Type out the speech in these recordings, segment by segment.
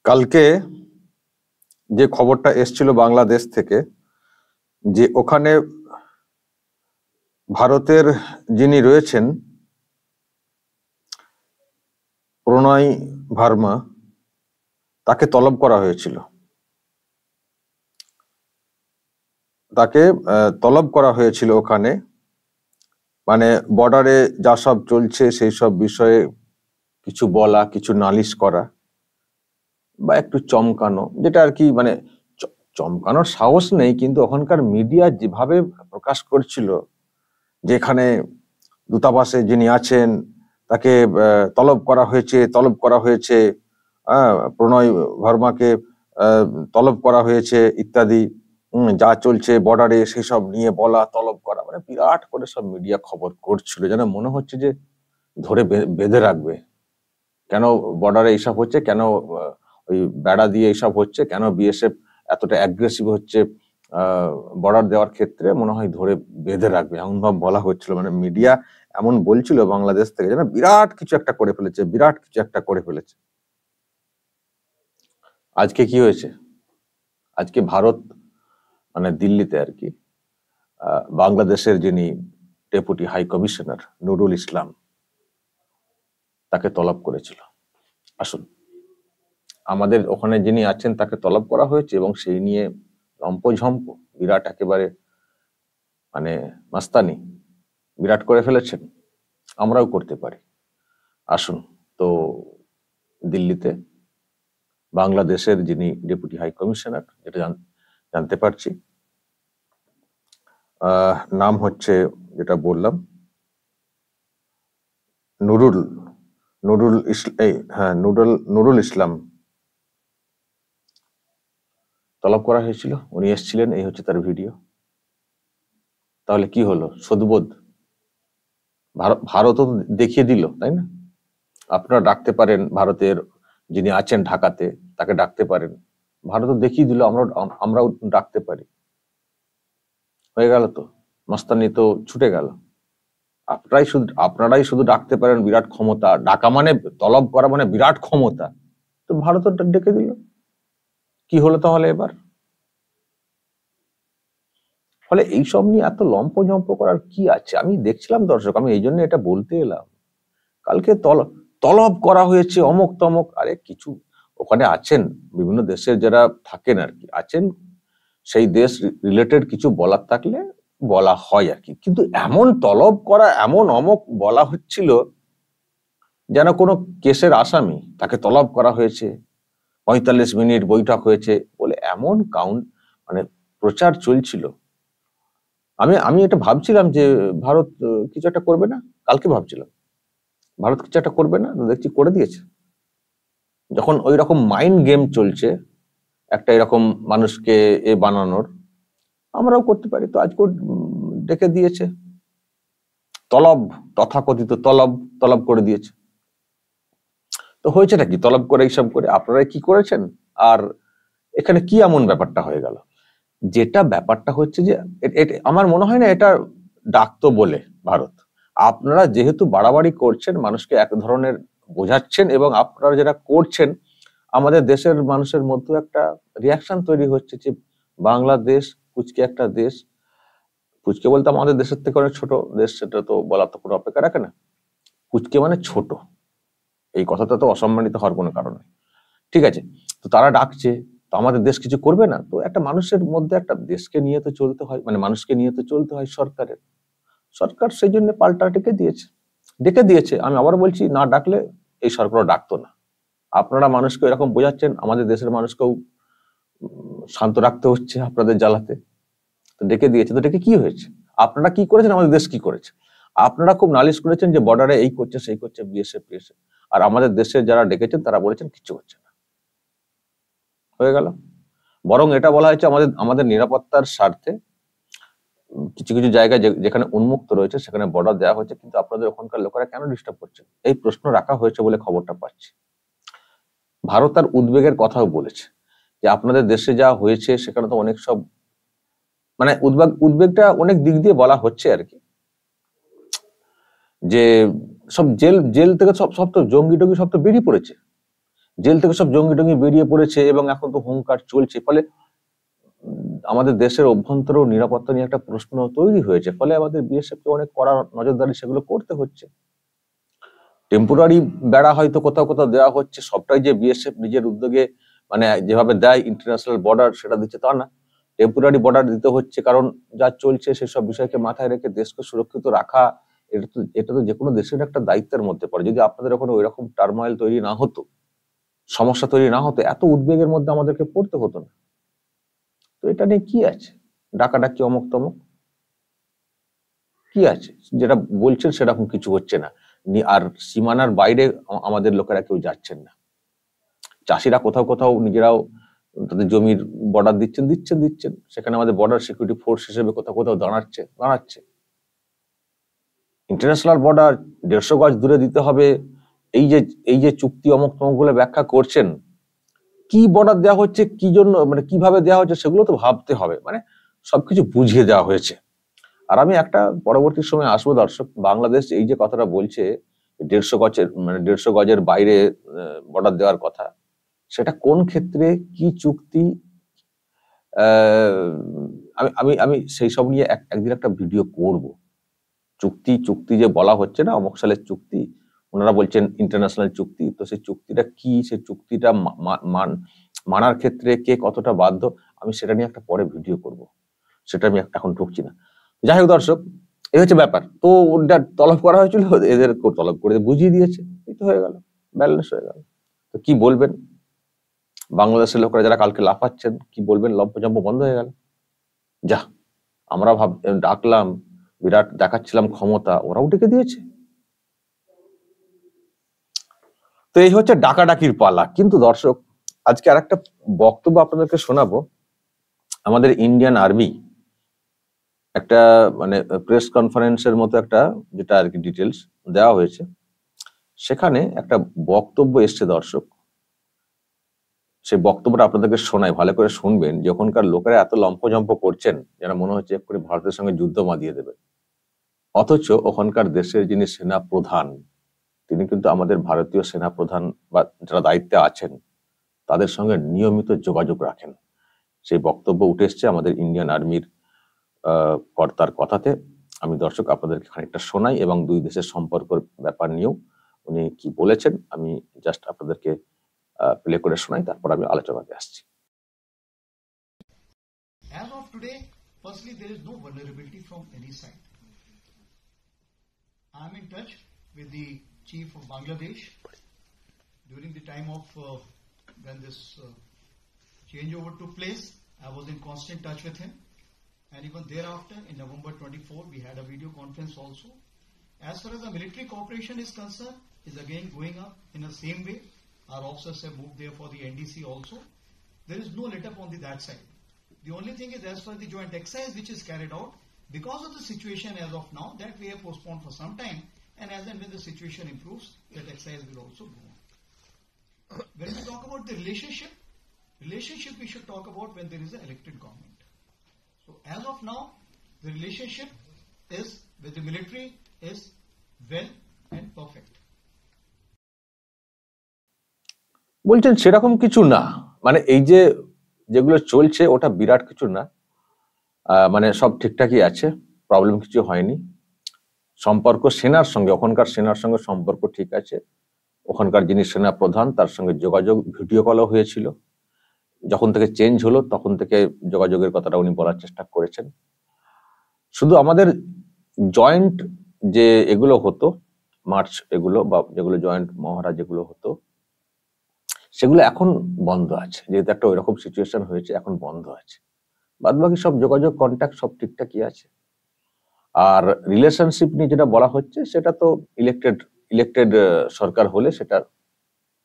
কালকে যে খবরটা এসছিল বাংলাদেশ থেকে, যে ওখানে ভারতের যিনি রয়েছেন প্রণয় ভার্মা, তাকে তলব করা হয়েছিল। তাকে তলব করা হয়েছিল ওখানে, মানে বর্ডারে যা সব চলছে সেই সব বিষয়ে কিছু বলা, কিছু নালিশ করা বা একটু চমকানো, যেটা আর কি, মানে চমকানোর সাহস নেই, কিন্তু ওখানকার মিডিয়া যেভাবে প্রকাশ করছিল যে এখানে দূতাবাসে যিনি আছেন তাকে তলব করা হয়েছে, প্রণয় ভার্মাকে তলব করা হয়েছে ইত্যাদি, যা চলছে বর্ডারে সেসব নিয়ে বলা, তলব করা, মানে বিরাট করে সব মিডিয়া খবর করছিল, যেন মনে হচ্ছে যে ধরে বেঁধে রাখবে। কেন বর্ডারে এইসব হচ্ছে, কেন ওই বেড়া দিয়ে এইসব হচ্ছে, কেন বিএসএফ এতটা অ্যাগ্রেসিভ হচ্ছে বর্ডার দেওয়ার ক্ষেত্রে, মনে হয় ধরে বেঁধে রাখবে, এমন ভাব বলা হচ্ছিল। মানে মিডিয়া এমন বলছিল বাংলাদেশ থেকে যেন বিরাট কিছু একটা করে ফেলেছে, বিরাট কিছু একটা করে ফেলেছে। আজকে কি হয়েছে? আজকে ভারত, মানে দিল্লিতে আর কি, বাংলাদেশের যিনি deputy high commissioner Nurul Islam, তাকে তলব করেছিল। আসুন, আমাদের ওখানে যিনি আছেন তাকে তলব করা হয়েছে এবং সেই নিয়ে লম্পঝম্প বিরাট, একেবারে মানে মাস্তানি বিরাট করে ফেলেছেন। আমরাও করতে পারি। আসুন, তো দিল্লিতে বাংলাদেশের যিনি ডেপুটি হাই কমিশনার, যেটা জানতে পারছি, নাম হচ্ছে, যেটা বললাম, নুরুল ইসলাম, তলব করা হয়েছিল। উনি এসেছিলেন, এই হচ্ছে তার ভিডিও। তাহলে কি হলো? সদবোধ ভারতও দেখিয়ে দিল, তাই না? আপনারা ডাকতে পারেন, ভারতের যিনি আছেন ঢাকাতে তাকে ডাকতে পারেন, ভারতও দেখিয়ে দিল, আমরাও ডাকতে পারি। হয়ে গেল তো, মস্তানি তো ছুটে গেল। আপনারাই শুধু ডাকতে পারেন, বিরাট ক্ষমতা। ডাকা মানে, তলব করা মানে বিরাট ক্ষমতা। তো ভারত ডেকে দিল। কি হলো তাহলে এবার? ফলে এইসব নিয়ে এত লম্পঝম্প করার কি আছে? আমি দেখছিলাম, দর্শক, আমি এই জন্য এটা বলতে এলাম। কালকে তলব করা হয়েছে অমুক তমক। আরে কিছু ওখানে আছেন, বিভিন্ন দেশের যারা থাকেন আর কি, আছেন, সেই দেশ রিলেটেড কিছু বলার থাকলে বলা হয় আর কি। কিন্তু এমন তলব করা, এমন অমক বলা হচ্ছিল যেন কোনো কেসের আসামি, তাকে তলব করা হয়েছে, 45 মিনিট বৈঠক হয়েছে বলে এমন মানে প্রচার চলছিল। আমি এটা ভাবছিলাম যে ভারত কিছু একটা করবে না, কালকে ভাবছিলাম ভারত কিছু একটা করবে না, দেখছি করে দিয়েছে। যখন ওই রকম মাইন্ড গেম চলছে একটা এরকম মানুষকে বানানোর, আমরাও করতে পারি। তো আজকে ডেকে দিয়েছে, তলব, তথাকথিত তলব করে দিয়েছে। তো হয়েছেটা কি? তলব করে এইসব করে আপনারা কি করেছেন? আর এখানে কি এমন ব্যাপারটা হয়ে গেল? যেটা ব্যাপারটা হচ্ছে যে আমার মনে হয় না এটা ডাকতো বলে ভারত। আপনারা যেহেতু বাড়াবাড়ি করছেন, মানুষকে এক ধরনের বোঝাচ্ছেন, এবং আপনারা যেটা করছেন, আমাদের দেশের মানুষের মধ্যে একটা রিয়াকশন তৈরি হচ্ছে যে বাংলাদেশ কুচকে একটা দেশ। কুচকে বলতে আমাদের দেশের থেকে অনেক ছোট দেশ, সেটা তো বলার তো কোনো অপেক্ষা রাখে না। কুচকে মানে ছোট, এই কথাটা তো অসম্মানিত হওয়ার কোনো কারণ নেই। ঠিক আছে, তো তারা ডাকছে, তো আমাদের দেশ কিছু করবে না? তো একটা মানুষের মধ্যে, একটা দেশকে নিয়ে তো চলতে হয়, মানে মানুষকে নিয়ে তো চলতে হয় সরকারের। সরকার সেই জন্য পাল্টা ডেকে দিয়েছে। আমি আবার বলছি, না ডাকলে এই সরকারও ডাকতো না। আপনারা মানুষকে এরকম বোঝাচ্ছেন, আমাদের দেশের মানুষকেও শান্ত রাখতে হচ্ছে আপনাদের জ্বালাতে। তো ডেকে দিয়েছে, তো ডেকে কি হয়েছে? আপনারা কি করেছেন, আমাদের দেশ কি করেছে? আপনারা খুব নালিশ করেছেন যে বর্ডারে এই করছে সেই করছে বিএসএফ, আর আমাদের দেশের যারা ডেকেছেন তারা বলেছেন কিচ্ছু হচ্ছে না। হয়ে গেল। বরং এটা বলা হয়েছে আমাদের নিরাপত্তার স্বার্থে কিছু কিছু জায়গায় যেখানে উন্মুক্ত রয়েছে সেখানে বর্ডার দেওয়া হয়েছে, কিন্তু আপনাদের ওখানকার লোকেরা কেন ডিস্টার্ব করছেন, এই প্রশ্ন রাখা হয়েছে বলে খবরটা পাচ্ছি। ভারত তার উদ্বেগের কথাও বলেছে যে আপনাদের দেশে যা হয়েছে সেখানে তো অনেক সব মানে উদ্বেগটা অনেক দিক দিয়ে বলা হচ্ছে আর কি, যে সব জেল থেকে সব সব তো জঙ্গি টঙ্গি সব তো বেরিয়ে পড়েছে, জেল থেকে সব জঙ্গি টঙ্গি বেরিয়ে পড়েছে এবং এখন তো হুঙ্কার চলছে, ফলে আমাদের দেশের অভ্যন্তর ও নিরাপত্তা নিয়ে একটা প্রশ্ন তৈরি হয়েছে, ফলে আমাদের বিএসএফ কে অনেক কড়া নজরদারি সেগুলো করতে হচ্ছে। টেম্পোরারি বেড়া হয়তো কোথাও কোথাও দেওয়া হচ্ছে, সবটাই যে বিএসএফ নিজের উদ্যোগে মানে যেভাবে দেয় ইন্টারন্যাশনাল বর্ডার সেটা দিচ্ছে তা না, টেম্পোরারি বর্ডার দিতে হচ্ছে, কারণ যা চলছে সেসব বিষয়কে মাথায় রেখে দেশকে সুরক্ষিত রাখা এটা তো যে কোনো দেশের একটা দায়িত্বের মধ্যে পড়ে। যদি আপনাদের ওখানে ওই রকম টার্মোইল তৈরি না হতো, সমস্যা তৈরি না হতো, এত উদ্বেগের মধ্যে আমাদেরকে পড়তে হতো না। তো এটা নিয়ে কি আছে, ডাকাডাকি অমুক তমুক কি আছে, যেটা বলছেন সেরকম কিছু হচ্ছে না, আর সীমানার বাইরে আমাদের লোকেরা কেউ যাচ্ছেন না। চাষিরা কোথাও কোথাও নিজেরাও তাদের জমির বর্ডার দিচ্ছেন, সেখানে আমাদের বর্ডার সিকিউরিটি ফোর্স হিসেবে কোথাও কোথাও দাঁড়াচ্ছে। ইন্টারন্যাশনাল বর্ডার 150 গজ দূরে দিতে হবে, এই যে চুক্তি অমুক তমুক গুলো ব্যাখ্যা করছেন, কি বর্ডার দেওয়া হচ্ছে, কি জন্য মানে কিভাবে দেওয়া হচ্ছে সেগুলো তো ভাবতে হবে, মানে সবকিছু বুঝিয়ে দেওয়া হয়েছে। আর আমি একটা পরবর্তী সময় আসবো দর্শক, বাংলাদেশ এই যে কথাটা বলছে 150 গজের বাইরে বর্ডার দেওয়ার কথা, সেটা কোন ক্ষেত্রে কি চুক্তি, আমি আমি সেই সব নিয়ে একদিন একটা ভিডিও করব। চুক্তি যে বলা হচ্ছে না অমুক সালের চুক্তি, ওনারা বলছেন ইন্টারন্যাশনাল চুক্তি, তো সেই চুক্তিটা কি, সেই চুক্তিটা মানার ক্ষেত্রে কে কতটা বাধ্য, আমি সেটা নিয়ে একটা পরে ভিডিও করব, সেটা আমি এখন ঢুকছি না। যাই হোক দর্শক, এই হচ্ছে ব্যাপার। তো ওটা তলব করা হয়েছিল, এদের তলব করে বুঝিয়ে দিয়েছে, এই তো হয়ে গেল, ব্যালেন্স হয়ে গেল। তো কি বলবেন বাংলাদেশের লোকেরা যারা কালকে লাফাচ্ছেন, কি বলবেন, লম্পজম্প বন্ধ হয়ে গেল। যা আমরা ডাকলাম, বিরাট দেখাচ্ছিলাম ক্ষমতা, ওরাও ডেকে দিয়েছে। তো এই হচ্ছে ডাকাডাকির পালা। কিন্তু দর্শক, আজকে আর একটা বক্তব্য আপনাদেরকে শোনাবো। আমাদের ইন্ডিয়ান আর্মি একটা মানে প্রেস কনফারেন্সের মতো একটা, যেটা আর কি ডিটেলস দেওয়া হয়েছে, সেখানে একটা বক্তব্য এসছে দর্শক, সেই বক্তব্যটা আপনাদেরকে শোনাই, ভালো করে শুনবেন। যখনকার লোকেরা এত লম্পজম্প করছেন যেন মনে হচ্ছে এক্ষুনি ভারতের সঙ্গে যুদ্ধ বাঁধিয়ে দেবে, অথচ ওখানকার দেশের যিনি সেনা প্রধান, তিনি কিন্তু আমাদের ভারতীয় সেনা প্রধান বা যারা দায়িত্বে আছেন তাদের সঙ্গে নিয়মিত যোগাযোগ রাখেন। সেই বক্তব্য উঠে এসছে আমাদের ইন্ডিয়ান আর্মির কর্তার কথাতে। আমি দর্শক আপনাদেরকে খানিকটা শোনাই এবং দুই দেশের সম্পর্কের ব্যাপার নিয়েও উনি কি বলেছেন আমি জাস্ট আপনাদেরকে প্লে করে শোনাই, তারপর আমি আলোচনাতে আসছি। As of today, firstly, there is no vulnerability from any side. I am in touch with the chief of Bangladesh during the time of when this changeover took place. I was in constant touch with him, and even thereafter, in November 24, we had a video conference also. As far as the military cooperation is concerned, is again going up in the same way. Our officers have moved there for the NDC also. There is no let up on that side. The only thing is, as far as the joint exercise which is carried out, because of the situation as of now, that we have postponed for some time, and as and when the situation improves, that exercise will also go on. When we talk about the relationship we should talk about when there is an elected government. So as of now, the relationship is with the military is well and perfect. বলছেন সেরকম কিছু না, মানে এই যে যেগুলো চলছে ওটা বিরাট কিছু না, মানে সব ঠিকঠাকই আছে, প্রবলেম কিছু হয়নি। সম্পর্ক সেনার সঙ্গে, ওখানকার সেনার সঙ্গে সম্পর্ক ঠিক আছে। ওখানকার যিনি সেনা প্রধান তার সঙ্গে যোগাযোগ ভিডিও কলও হয়েছিল, যখন থেকে চেঞ্জ হলো তখন থেকে যোগাযোগের কথাটা উনি বলার চেষ্টা করেছেন। শুধু আমাদের জয়েন্ট যে এগুলো হতো মার্চ, এগুলো বা যেগুলো জয়েন্ট মহড়া যেগুলো হতো, সেগুলো এখন বন্ধ আছে, যেহেতু একটা ওইরকম সিচুয়েশন হয়েছে, এখন বন্ধ আছে। বাদ বাকি সব যোগাযোগ কন্ট্যাক্ট সব ঠিকঠাকই আছে। আর রিলেশনশিপ নিয়ে যেটা বলা হচ্ছে, সেটা তো ইলেক্টেড সরকার হলে সেটা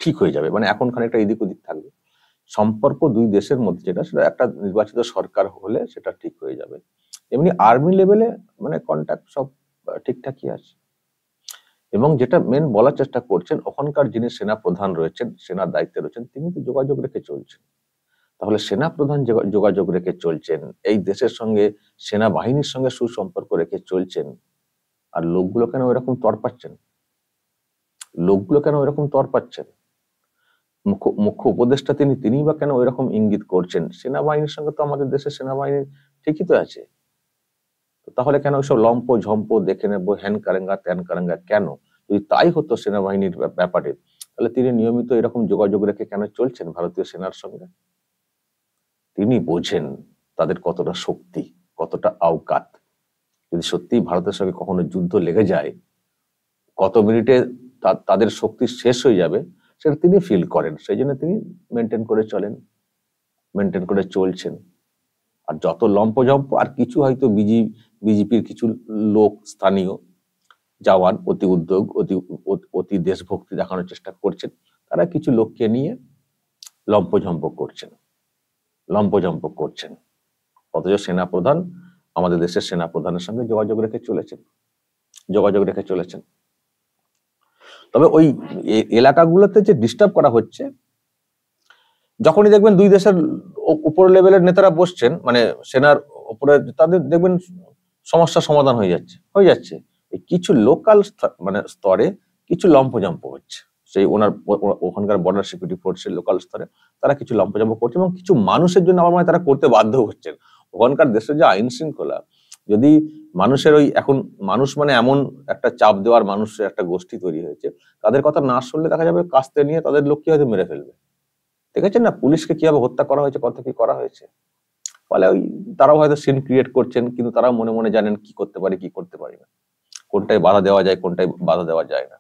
ঠিক হয়ে যাবে, মানে এখন খানিকটা এদিক ওদিক থাকবে। সম্পর্ক দুই দেশের মধ্যে যেটা, সেটা একটা নির্বাচিত সরকার হলে সেটা ঠিক হয়ে যাবে। এমনি আর্মি লেভেলে মানে কন্ট্যাক্ট সব ঠিকঠাকই আছে। এবং যেটা মেন বলার চেষ্টা করছেন, ওখানকার যিনি সেনা প্রধান রয়েছেন, সেনার দায়িত্বে রয়েছেন, তিনি তো যোগাযোগ রেখে চলছেন। তাহলে সেনা প্রধান যোগাযোগ রেখে চলছেন, এই দেশের সঙ্গে সেনাবাহিনীর সঙ্গে সুসম্পর্ক রেখে চলছেন, আর লোকগুলো কেন এরকম তড়পাচ্ছেন? লোকগুলো কেন এরকম তড়পাচ্ছেন? মুখ্য উপদেষ্টা তিনি বা কেন ওইরকম ইঙ্গিত করছেন? সেনাবাহিনীর সঙ্গে তো আমাদের দেশের সেনাবাহিনী ঠিকই তো আছে। তাহলে কেন ওইসব লম্প ঝম্প দেখে নেবো, হ্যান কারেঙ্গা ত্যান কারেঙ্গা কেন? যদি তাই হতো সেনাবাহিনীর ব্যাপারে, তাহলে তিনি নিয়মিত এরকম যোগাযোগ রেখে কেন চলছেন ভারতীয় সেনার সঙ্গে? তিনি বোঝেন তাদের কতটা শক্তি, কতটা আওকাত। যদি সত্যি ভারতের সঙ্গে কখনো যুদ্ধ লেগে যায়, কত মিনিটে তাদের শক্তি শেষ হয়ে যাবে সেটা তিনি ফিল করেন। সেই জন্য তিনি মেনটেন করে চলছেন। আর যত লম্পজম্প, আর কিছু হয়তো বিজেপির কিছু লোক, স্থানীয় জওয়ান অতি উদ্যোগ, অতি দেশভক্তি দেখানোর চেষ্টা করছেন, তারা কিছু লোককে নিয়ে লম্পজম্প করছেন। অথচ সেনাপ্রধান, আমাদের দেশের সেনাপ্রধানের সঙ্গে যোগাযোগ রেখে চলেছেন। তবে ওই এলাকাগুলোতে যে ডিস্টার্ব করা হচ্ছে, যখনই দেখবেন দুই দেশের উপর লেভেলের নেতারা বসছেন, মানে সেনার উপরে, তাদের দেখবেন সমস্যার সমাধান হয়ে যাচ্ছে। কিছু লোকাল মানে স্তরে কিছু লম্পজম্প হচ্ছে, সেই ওখানকার বর্ডার সিকিউরিটি ফোর্সের লোকাল স্তরে তারা কিছু লম্পজম্প করছে, এবং কিছু মানুষের জন্য আমার মনে হয় তারা করতে বাধ্য হচ্ছেন। ওখানকার দেশের যে আইন শৃঙ্খলা, যদি মানুষের এখন মানুষ মানে এমন একটা চাপ দেওয়ার মানুষের একটা গোষ্ঠী তৈরি হয়েছে, তাদের কথা না শুনলে দেখা যাবে কাস্তে নিয়ে তাদের লোককে হয়তো মেরে ফেলবে। দেখেছেন না পুলিশকে কিভাবে হত্যা করা হয়েছে, কত কি করা হয়েছে। ফলে তারাও হয়তো সিন ক্রিয়েট করছেন, কিন্তু তারাও মনে মনে জানেন কি করতে পারি, কি করতে পারি না, কোনটায় বাধা দেওয়া যায়, কোনটায় বাধা দেওয়া যায় না।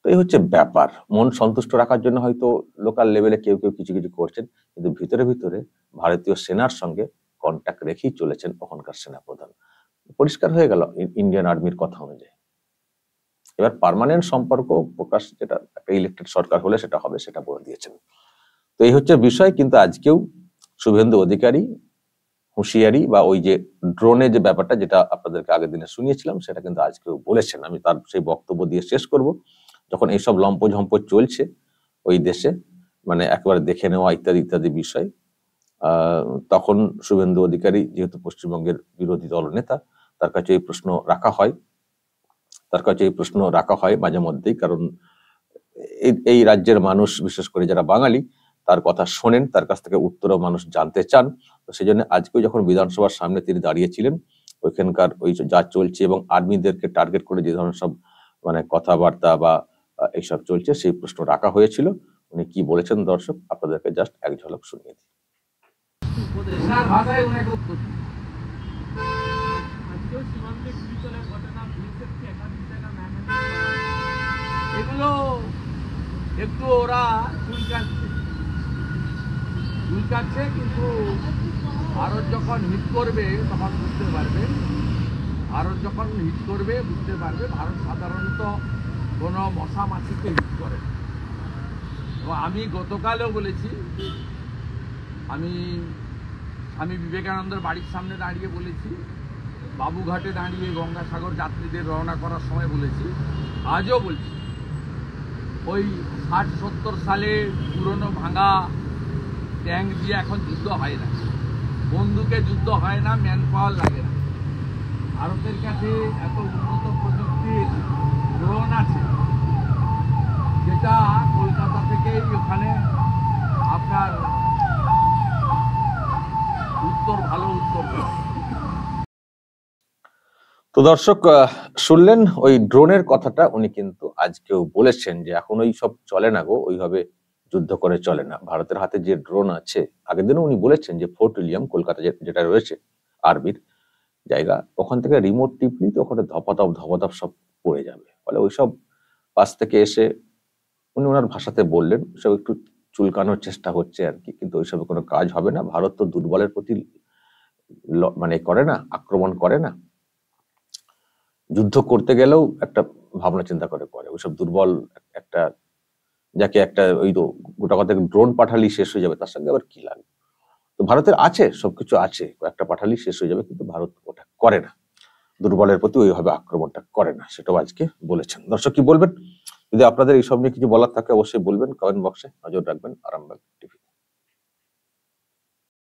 তো এই হচ্ছে ব্যাপার। মন সন্তুষ্ট রাখার জন্য হয়তো লোকাল লেভেলে কেউ কিছু করছেন, কিন্তু ভিতরে ভিতরে ভারতীয় সেনার সঙ্গে কন্ট্যাক্ট রেখেই চলেছেন ওখানকার সেনাপ্রধান। পরিষ্কার হয়ে গেল ইন্ডিয়ান আর্মির কথা অনুযায়ী। এবার পার্মানেন্ট সম্পর্ক প্রকাশ, যেটা একটা ইলেকটেড সরকার হলে সেটা হবে, সেটা বলে দিয়েছেন। তো এই হচ্ছে বিষয়। কিন্তু আজকেও শুভেন্দু অধিকারী হুঁশিয়ারি, বা ওই যে ড্রোনের যে ব্যাপারটা, যেটা আপনাদেরকে আগের দিনে শুনিয়েছিলাম, সেটা কিন্তু আজকেও বলেছেন। আমি তার সেই বক্তব্য দিয়ে শেষ করব। যখন এইসব লম্পঝম্প চলছে ওই দেশে, মানে একেবারে দেখে নেওয়া ইত্যাদি বিষয়, তখন শুভেন্দু অধিকারী যেহেতু পশ্চিমবঙ্গের বিরোধী দল নেতা, তার কাছে এই প্রশ্ন রাখা হয় মাঝে মধ্যেই। কারণ এই রাজ্যের মানুষ, বিশেষ করে যারা বাঙালি, তার কথা শোনেন, তার কাছ থেকে উত্তরও মানুষ জানতে চান। তো সেই জন্য আজকেও যখন বিধানসভার সামনে তিনি দাঁড়িয়েছিলেন, ওইখানকার ওই যা চলছে এবং আর্মিদেরকে টার্গেট করে যে ধরনের সব মানে কথাবার্তা বা এইসব চলছে, সেই প্রশ্ন রাখা হয়েছিল। উনি কি বলেছেন দর্শক, আপনাদেরকে জাস্ট এক ঝলক শুনিয়ে দিই। এগুলো একটু ওরা চুলকাচ্ছে, কিন্তু ভারত যখন হিট করবে তখন বুঝতে পারবে, ভারত সাধারণত কোনো মশা মাছিকে হিট করে। এবং আমি গতকালও বলেছি, আমি স্বামী বিবেকানন্দের বাড়ির সামনে দাঁড়িয়ে বলেছি, বাবুঘাটে দাঁড়িয়ে গঙ্গাসাগর যাত্রীদের রওনা করার সময় বলেছি, আজও বলছি, ওই 60-70 সালে পুরনো ভাঙা ট্যাঙ্ক দিয়ে এখন যুদ্ধ হয় না, বন্দুকে যুদ্ধ হয় না, ম্যান পাওয়ার লাগে না। ভারতের কাছে এত উন্নত প্রযুক্তির ড্রোন আছে, যেটা কলকাতা থেকেই ওখানে আপনার ভালো উত্তর দেয়। তো দর্শক শুনলেন ওই ড্রোনের কথাটা, উনি কিন্তু আজকেও বলেছেন যে এখন ওই সব চলে না গো, ওইভাবে যুদ্ধ করে চলে না। ভারতের হাতে যে ড্রোন আছে, আগের দিনও উনি বলেছেন যে ফোর্ট উইলিয়াম কলকাতা যেটা রয়েছে আর্মির জায়গা, ওখান থেকে রিমোট টিপলি তো ওখানে ধপাধপ সব পড়ে যাবে। ফলে ওইসব পাশ থেকে এসে উনি ওনার ভাষাতে বললেন, সব একটু চুলকানোর চেষ্টা হচ্ছে আর কি, কিন্তু ওইসবে কোনো কাজ হবে না। ভারত তো দুর্বলের প্রতি মানে করে না, আক্রমণ করে না, যুদ্ধ করতে গেলেও একটা ভাবনা চিন্তা করে ওইসব দুর্বল একটা, যাকে একটা ওই তো গোটা কথা ড্রোন পাঠালেই শেষ হয়ে যাবে, তার সঙ্গে আবার কি লাগবে। তো ভারতের আছে, সবকিছু আছে, কয়েকটা পাঠালেই শেষ হয়ে যাবে, কিন্তু ভারত ওটা করে না, দুর্বলের প্রতি ওইভাবে আক্রমণটা করে না, সেটাও আজকে বলেছেন। দর্শক কি বলবেন? যদি আপনাদের এইসব নিয়ে কিছু বলার থাকে অবশ্যই বলবেন কমেন্ট বক্সে, নজর রাখবেন আরামবাগ টিভি।